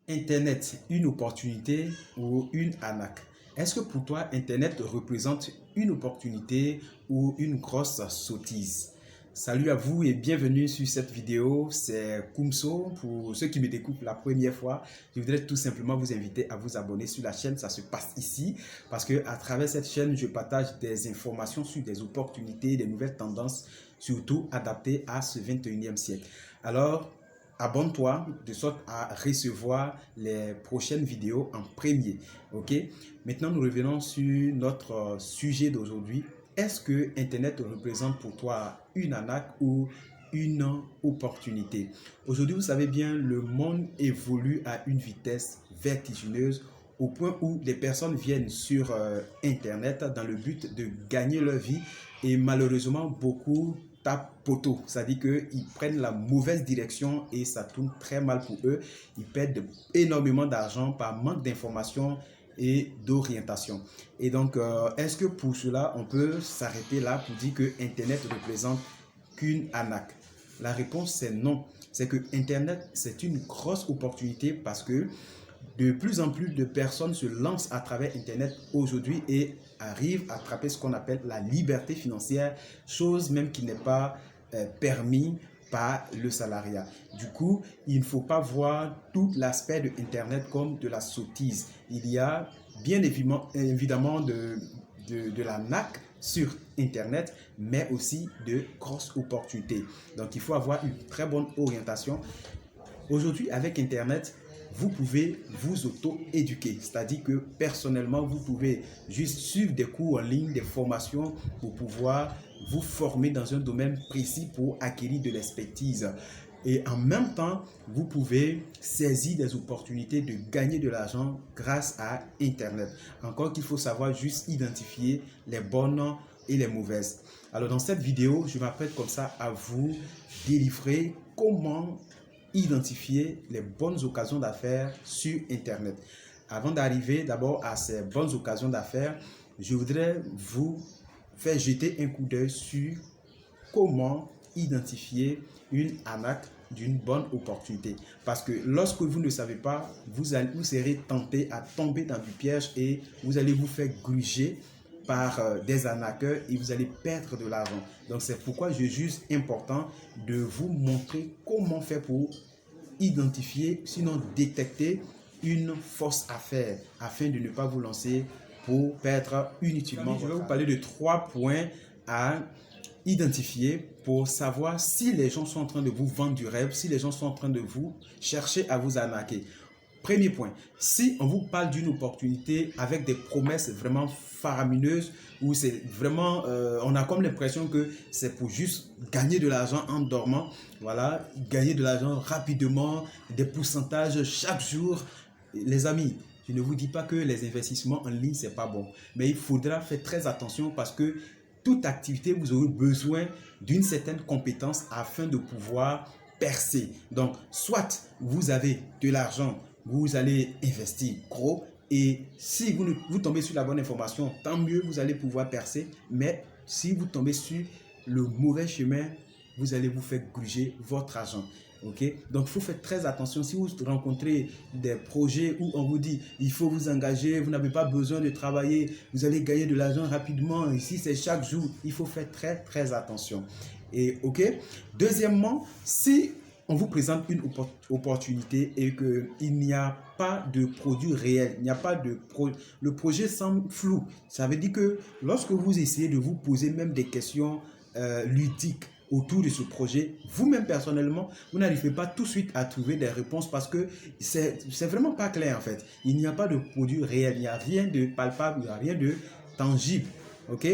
Internet, une opportunité ou une arnaque? Est-ce que pour toi, Internet représente une opportunité ou une grosse sottise? Salut à vous et bienvenue sur cette vidéo, c'est Kumso. Pour ceux qui me découvrent la première fois, je voudrais tout simplement vous inviter à vous abonner sur la chaîne, ça se passe ici, parce que à travers cette chaîne, je partage des informations sur des opportunités, des nouvelles tendances, surtout adaptées à ce 21e siècle. Alors, abonne-toi de sorte à recevoir les prochaines vidéos en premier. Ok? Maintenant, nous revenons sur notre sujet d'aujourd'hui. Est-ce que Internet représente pour toi une arnaque ou une opportunité? Aujourd'hui, vous savez bien, le monde évolue à une vitesse vertigineuse au point où les personnes viennent sur Internet dans le but de gagner leur vie et malheureusement, beaucoup tapent poteau. C'est-à-dire qu'ils prennent la mauvaise direction et ça tourne très mal pour eux. Ils perdent énormément d'argent par manque d'informations et d'orientation. Et donc, est-ce que pour cela, on peut s'arrêter là pour dire que Internet représente qu'une arnaque? La réponse, c'est non. C'est que Internet, c'est une grosse opportunité parce que de plus en plus de personnes se lancent à travers Internet aujourd'hui et arrivent à attraper ce qu'on appelle la liberté financière, chose même qui n'est pas permis par le salariat. Du coup, il ne faut pas voir tout l'aspect de Internet comme de la sottise. Il y a bien évidemment de la NAC sur Internet, mais aussi de grosses opportunités. Donc, il faut avoir une très bonne orientation. Aujourd'hui, avec Internet, vous pouvez vous auto-éduquer. C'est-à-dire que personnellement, vous pouvez juste suivre des cours en ligne, des formations pour pouvoir vous former dans un domaine précis pour acquérir de l'expertise. Et en même temps, vous pouvez saisir des opportunités de gagner de l'argent grâce à Internet. Encore qu'il faut savoir juste identifier les bonnes et les mauvaises. Alors dans cette vidéo, je m'apprête comme ça à vous délivrer comment identifier les bonnes occasions d'affaires sur Internet. Avant d'arriver d'abord à ces bonnes occasions d'affaires, je voudrais vous faire jeter un coup d'œil sur comment identifier une arnaque d'une bonne opportunité. Parce que lorsque vous ne savez pas, vous serez tenté à tomber dans du piège et vous allez vous faire gruger par des arnaqueurs et vous allez perdre de l'argent. Donc c'est pourquoi je juge important de vous montrer comment faire pour identifier, sinon détecter une fausse affaire afin de ne pas vous lancer pour perdre inutilement. Je vais vous parler de 3 points à identifier pour savoir si les gens sont en train de vous vendre du rêve, si les gens sont en train de vous chercher à vous arnaquer. Premier point, si on vous parle d'une opportunité avec des promesses vraiment faramineuses, où c'est vraiment, on a comme l'impression que c'est pour juste gagner de l'argent en dormant, voilà, gagner de l'argent rapidement, des pourcentages chaque jour. Les amis, je ne vous dis pas que les investissements en ligne, c'est pas bon, mais il faudra faire très attention parce que toute activité, vous aurez besoin d'une certaine compétence afin de pouvoir percer. Donc, soit vous avez de l'argent, vous allez investir gros et si vous tombez sur la bonne information, tant mieux, vous allez pouvoir percer. Mais si vous tombez sur le mauvais chemin, vous allez vous faire gruger votre argent. Okay? Donc, il faut faire très attention. Si vous rencontrez des projets où on vous dit il faut vous engager, vous n'avez pas besoin de travailler, vous allez gagner de l'argent rapidement. Ici, c'est chaque jour. Il faut faire très attention. Et ok. Deuxièmement, si on vous présente une opportunité et qu'il n'y a pas de produit réel, il n'y a pas de le projet semble flou. Ça veut dire que lorsque vous essayez de vous poser même des questions ludiques autour de ce projet, vous-même personnellement, vous n'arrivez pas tout de suite à trouver des réponses parce que c'est vraiment pas clair en fait. Il n'y a pas de produit réel, il n'y a rien de palpable, il n'y a rien de tangible. Ok?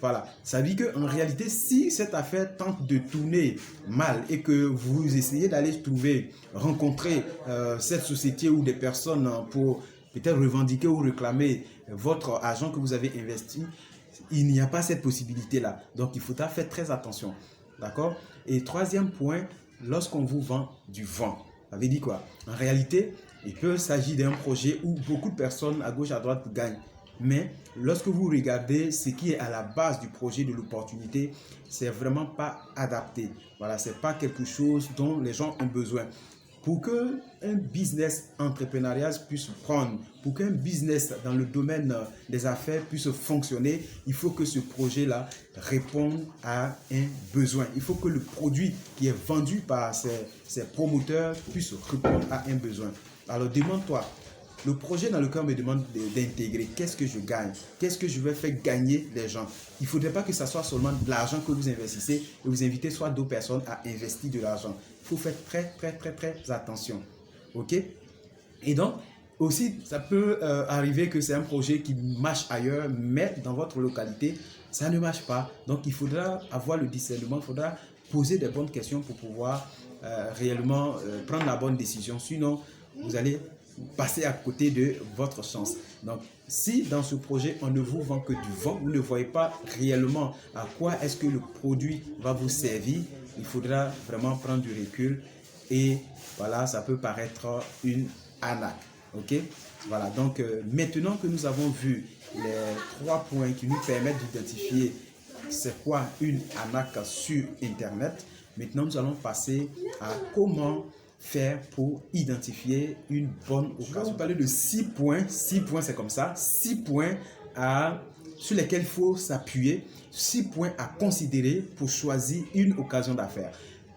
Voilà, ça veut dire qu'en réalité, si cette affaire tente de tourner mal et que vous essayez d'aller trouver, rencontrer cette société ou des personnes pour peut-être revendiquer ou réclamer votre argent que vous avez investi, il n'y a pas cette possibilité-là. Donc, il faudra faire très attention. D'accord? Et troisième point, lorsqu'on vous vend du vent, ça veut dire quoi? En réalité, il peut s'agir d'un projet où beaucoup de personnes à gauche, à droite gagnent. Mais lorsque vous regardez ce qui est à la base du projet, de l'opportunité, c'est vraiment pas adapté. Voilà, c'est pas quelque chose dont les gens ont besoin. Pour qu'un business entrepreneurial puisse prendre, pour qu'un business dans le domaine des affaires puisse fonctionner, il faut que ce projet-là réponde à un besoin. Il faut que le produit qui est vendu par ces promoteurs puisse répondre à un besoin. Alors demande-toi, le projet dans lequel on me demande d'intégrer, qu'est-ce que je gagne? Qu'est-ce que je vais faire gagner les gens? Il ne faudrait pas que ce soit seulement de l'argent que vous investissez et vous invitez soit d'autres personnes à investir de l'argent. Il faut faire très attention. OK? Et donc, aussi, ça peut arriver que c'est un projet qui marche ailleurs, mais dans votre localité, ça ne marche pas. Donc, il faudra avoir le discernement, il faudra poser des bonnes questions pour pouvoir réellement prendre la bonne décision. Sinon, vous allez passer à côté de votre chance. Donc, si dans ce projet, on ne vous vend que du vent, vous ne voyez pas réellement à quoi est-ce que le produit va vous servir, il faudra vraiment prendre du recul et voilà, ça peut paraître une arnaque. OK? Voilà, donc maintenant que nous avons vu les 3 points qui nous permettent d'identifier c'est quoi une arnaque sur Internet, maintenant nous allons passer à comment faire pour identifier une bonne occasion. Je vais vous parler de 6 points. 6 points, c'est comme ça. 6 points sur lesquels il faut s'appuyer. 6 points à considérer pour choisir une occasion d'affaires.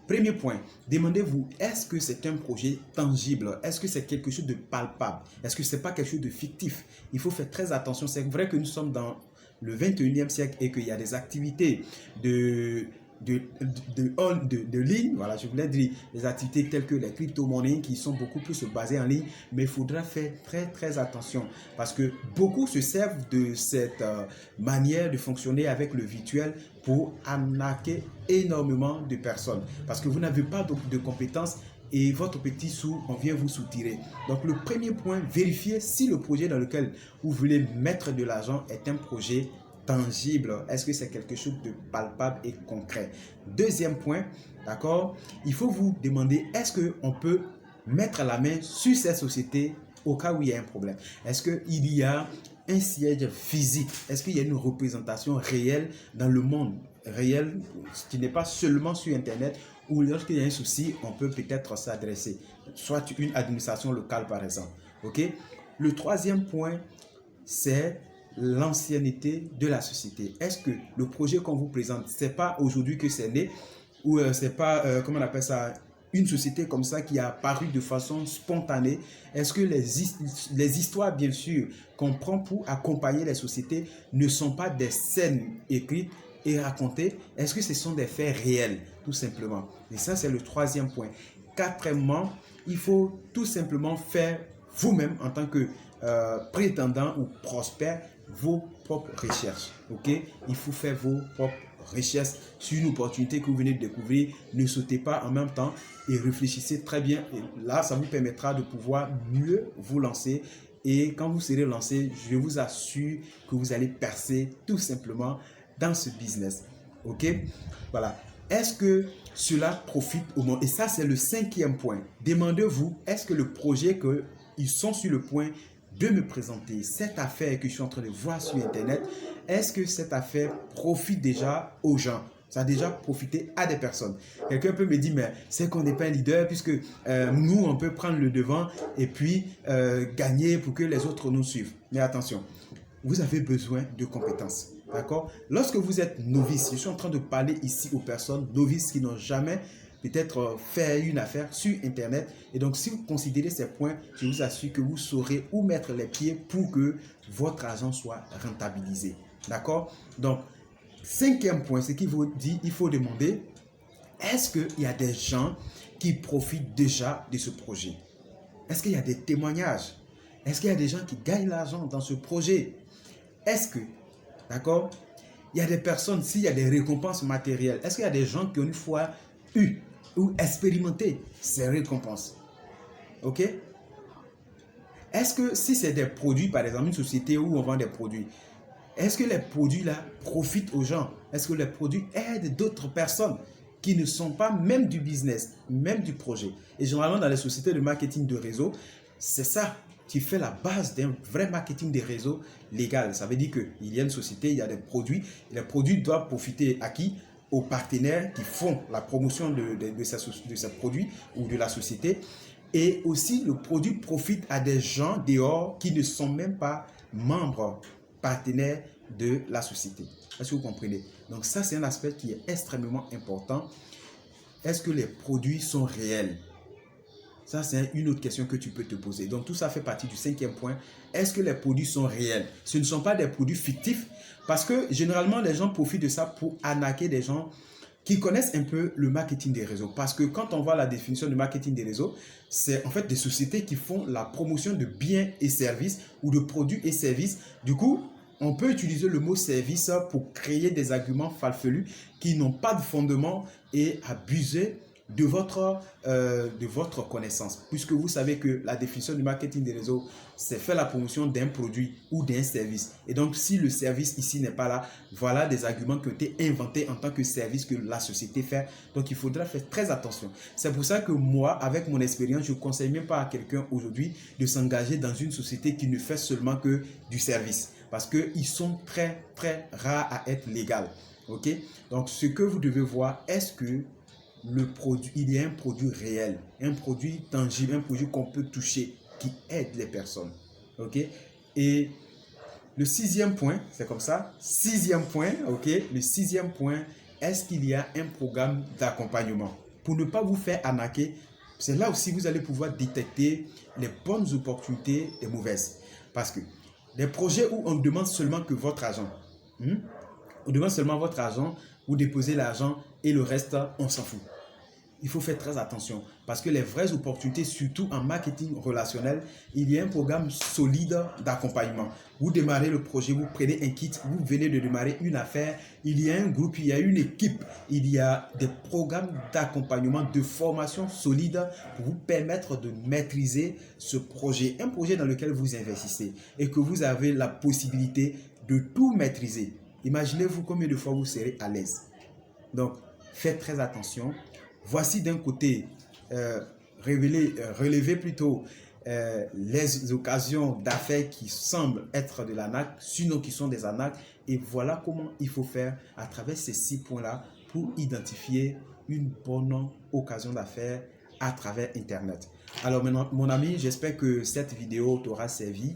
Premier point, demandez-vous, est-ce que c'est un projet tangible? Est-ce que c'est quelque chose de palpable? Est-ce que ce n'est pas quelque chose de fictif? Il faut faire très attention. C'est vrai que nous sommes dans le 21e siècle et qu'il y a des activités de ligne, voilà, je voulais dire des activités telles que les crypto-monnaies qui sont beaucoup plus basées en ligne, mais il faudra faire très attention parce que beaucoup se servent de cette manière de fonctionner avec le virtuel pour arnaquer énormément de personnes parce que vous n'avez pas de compétences et votre petit sou, on vient vous soutirer. Donc le premier point, vérifiez si le projet dans lequel vous voulez mettre de l'argent est un projet tangible. Est-ce que c'est quelque chose de palpable et concret? Deuxième point, d'accord, il faut vous demander, est-ce qu'on peut mettre la main sur cette société au cas où il y a un problème? Est-ce qu'il y a un siège physique? Est-ce qu'il y a une représentation réelle dans le monde réel, qui n'est pas seulement sur Internet, ou lorsqu'il y a un souci, on peut peut-être s'adresser, soit une administration locale par exemple. OK? Le troisième point, c'est l'ancienneté de la société. Est-ce que le projet qu'on vous présente, c'est pas aujourd'hui que c'est né, ou c'est pas, comment on appelle ça, une société comme ça qui a apparu de façon spontanée? Est-ce que les histoires, bien sûr, qu'on prend pour accompagner les sociétés ne sont pas des scènes écrites et racontées? Est-ce que ce sont des faits réels, tout simplement? Et ça, c'est le troisième point. Quatrièmement, il faut tout simplement faire vous-même en tant que prétendant ou prospère vos propres recherches. OK? Il faut faire vos propres recherches sur une opportunité que vous venez de découvrir. Ne sautez pas en même temps et réfléchissez très bien. Et là, ça vous permettra de pouvoir mieux vous lancer. Et quand vous serez lancé, je vous assure que vous allez percer tout simplement dans ce business. OK? Voilà. Est-ce que cela profite au monde? Et ça, c'est le cinquième point. Demandez-vous, est-ce que le projet qu'ils sont sur le point de me présenter, cette affaire que je suis en train de voir sur Internet, est-ce que cette affaire profite déjà aux gens? Ça a déjà profité à des personnes. Quelqu'un peut me dire, mais c'est qu'on n'est pas un leader puisque nous, on peut prendre le devant et puis gagner pour que les autres nous suivent. Mais attention, vous avez besoin de compétences. D'accord? Lorsque vous êtes novice, je suis en train de parler ici aux personnes novices qui n'ont jamais peut-être faire une affaire sur Internet. Et donc, si vous considérez ces points, je vous assure que vous saurez où mettre les pieds pour que votre argent soit rentabilisé. D'accord? Donc, cinquième point, c'est qu'il vous dit, il faut demander, est-ce qu'il y a des gens qui profitent déjà de ce projet? Est-ce qu'il y a des témoignages? Est-ce qu'il y a des gens qui gagnent l'argent dans ce projet? Est-ce que, d'accord, il y a des personnes, s'il y a des récompenses matérielles, est-ce qu'il y a des gens qui ont une fois eu ou expérimenter ces récompenses? OK? Est-ce que si c'est des produits, par exemple, une société où on vend des produits, est-ce que les produits-là profitent aux gens? Est-ce que les produits aident d'autres personnes qui ne sont pas même du business, même du projet? Et généralement, dans les sociétés de marketing de réseau, c'est ça qui fait la base d'un vrai marketing des réseaux légal. Ça veut dire qu'il y a une société, il y a des produits, et les produits doivent profiter à qui? Aux partenaires qui font la promotion de ces produits ou de la société. Et aussi, le produit profite à des gens dehors qui ne sont même pas membres, partenaires de la société. Est-ce que vous comprenez? Donc ça, c'est un aspect qui est extrêmement important. Est-ce que les produits sont réels? Ça, c'est une autre question que tu peux te poser. Donc, tout ça fait partie du 5e point. Est-ce que les produits sont réels? Ce ne sont pas des produits fictifs parce que généralement, les gens profitent de ça pour arnaquer des gens qui connaissent un peu le marketing des réseaux. Parce que quand on voit la définition du marketing des réseaux, c'est en fait des sociétés qui font la promotion de biens et services ou de produits et services. Du coup, on peut utiliser le mot service pour créer des arguments farfelus qui n'ont pas de fondement et abuser de votre connaissance. Puisque vous savez que la définition du marketing des réseaux, c'est faire la promotion d'un produit ou d'un service. Et donc, si le service ici n'est pas là, voilà des arguments qui ont été inventés en tant que service que la société fait. Donc, il faudra faire très attention. C'est pour ça que moi, avec mon expérience, je ne conseille même pas à quelqu'un aujourd'hui de s'engager dans une société qui ne fait seulement que du service. Parce qu'ils sont très, très rares à être légaux. OK? Donc, ce que vous devez voir, est-ce que le produit, il y a un produit réel, un produit tangible, un produit qu'on peut toucher, qui aide les personnes. OK? Et le 6e point, c'est comme ça. 6e point, OK? Le 6e point, est-ce qu'il y a un programme d'accompagnement? Pour ne pas vous faire arnaquer, c'est là aussi que vous allez pouvoir détecter les bonnes opportunités et mauvaises. Parce que les projets où on demande seulement que votre argent, on demande seulement votre argent, vous déposez l'argent et le reste, on s'en fout. Il faut faire très attention parce que les vraies opportunités, surtout en marketing relationnel, il y a un programme solide d'accompagnement. Vous démarrez le projet, vous prenez un kit, vous venez de démarrer une affaire, il y a un groupe, il y a une équipe, il y a des programmes d'accompagnement, de formation solide pour vous permettre de maîtriser ce projet. Un projet dans lequel vous investissez et que vous avez la possibilité de tout maîtriser. Imaginez-vous combien de fois vous serez à l'aise. Donc, faites très attention. Voici d'un côté, relever plutôt les occasions d'affaires qui semblent être de l'arnaque, sinon qui sont des arnaques. Et voilà comment il faut faire à travers ces 6 points-là pour identifier une bonne occasion d'affaires à travers Internet. Alors maintenant, mon ami, j'espère que cette vidéo t'aura servi.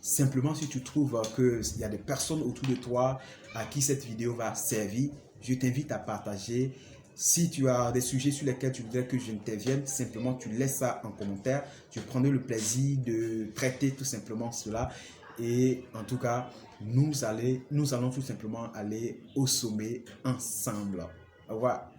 Simplement, si tu trouves qu'il y a des personnes autour de toi à qui cette vidéo va servir, je t'invite à partager. Si tu as des sujets sur lesquels tu voudrais que j'intervienne, simplement tu laisses ça en commentaire. Je prendrai le plaisir de traiter tout simplement cela. Et en tout cas, nous allons tout simplement aller au sommet ensemble. Au revoir.